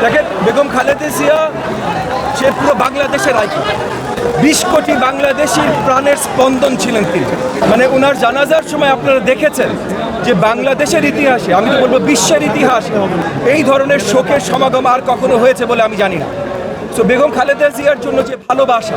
দেখেন, বেগম খালেদা জিয়া সে পুরো বাংলাদেশের আইকন। 20 কোটি বাংলাদেশির প্রাণের স্পন্দন ছিলেন তিনি। মানে ওনার জানাজার সময় আপনারা দেখেছেন যে বাংলাদেশের ইতিহাসে, আমি তো বলবো বিশ্বের ইতিহাসে, এই ধরনের শোকের সমাগম আর কখনো হয়েছে বলে আমি জানি না। তো বেগম খালেদা জিয়ার জন্য যে ভালোবাসা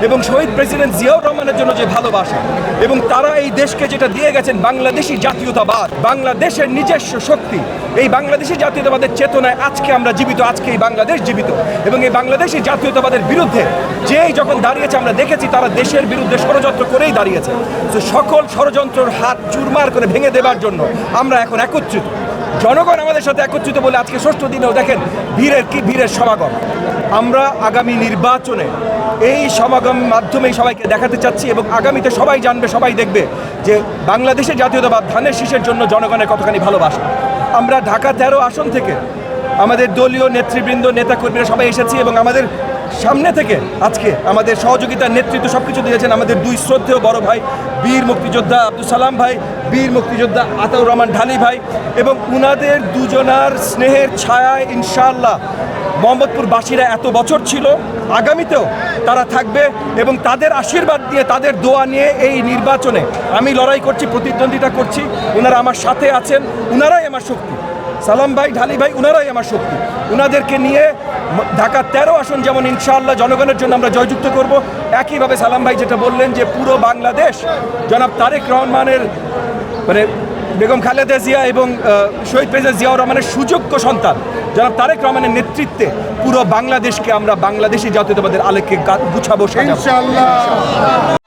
এবং শহীদ প্রেসিডেন্ট জিয়াউর রহমানের জন্য যে ভালোবাসা, এবং তারা এই দেশকে যেটা দিয়ে গেছেন বাংলাদেশি জাতীয়তাবাদ, বাংলাদেশের নিজস্ব শক্তি, এই বাংলাদেশি জাতীয়তাবাদের চেতনায় আজকে আমরা জীবিত, আজকে এই বাংলাদেশ জীবিত। এবং এই বাংলাদেশি জাতীয়তাবাদের বিরুদ্ধে যেই যখন দাঁড়িয়েছে আমরা দেখেছি তারা দেশের বিরুদ্ধে ষড়যন্ত্র করেই দাঁড়িয়েছে। তো সকল ষড়যন্ত্রের হাত চুরমার করে ভেঙে দেবার জন্য আমরা এখন একত্রিত। জনগণ আমাদের সাথে একত্রিত বলে আজকে 6ষ্ঠ দিনেও দেখেন ভিড়ের সমাগম। আমরা আগামী নির্বাচনে এই সমাগমের মাধ্যমেই সবাইকে দেখাতে চাচ্ছি, এবং আগামীতে সবাই জানবে, সবাই দেখবে যে বাংলাদেশের জাতীয়তাবাদ ধানের শীষের জন্য জনগণের কতখানি ভালোবাসা। আমরা ঢাকা 13 আসন থেকে আমাদের দলীয় নেতৃবৃন্দ, নেতাকর্মীরা সবাই এসেছি, এবং আমাদের সামনে থেকে আজকে আমাদের সহযোগিতার নেতৃত্ব সব কিছু দিয়েছেন আমাদের 2 শ্রদ্ধেয় বড় ভাই, বীর মুক্তিযোদ্ধা আব্দুল সালাম ভাই, বীর মুক্তিযোদ্ধা আতাউর রহমান ঢালি ভাই, এবং উনাদের দুজনার স্নেহের ছায়ায় ইনশাআল্লাহ মোহাম্মদপুরবাসীরা এত বছর ছিল, আগামীতেও তারা থাকবে, এবং তাদের আশীর্বাদ নিয়ে, তাদের দোয়া নিয়ে এই নির্বাচনে আমি লড়াই করছি, প্রতিদ্বন্দ্বিতা করছি। ওনারা আমার সাথে আছেন, ওনারাই আমার শক্তি। সালাম ভাই, ঢালি ভাই, ওনারাই আমার শক্তি। ওনাদেরকে নিয়ে ঢাকা 13 আসন যেমন ইনশাআল্লাহ জনগণের জন্য আমরা জয়যুক্ত করব, একইভাবে সালাম ভাই যেটা বললেন যে পুরো বাংলাদেশ জনাব তারেক রহমানের, মানে বেগম খালেদা জিয়া এবং শহীদ প্রেসিডেন্ট জিয়াউর রহমানের সুযোগ্য সন্তান জনাব তারেক রহমানের নেতৃত্বে পুরো বাংলাদেশকে আমরা বাংলাদেশি জাতীয়তাবাদের আলোকে গুছাবো, সাজাবো ইনশাআল্লাহ।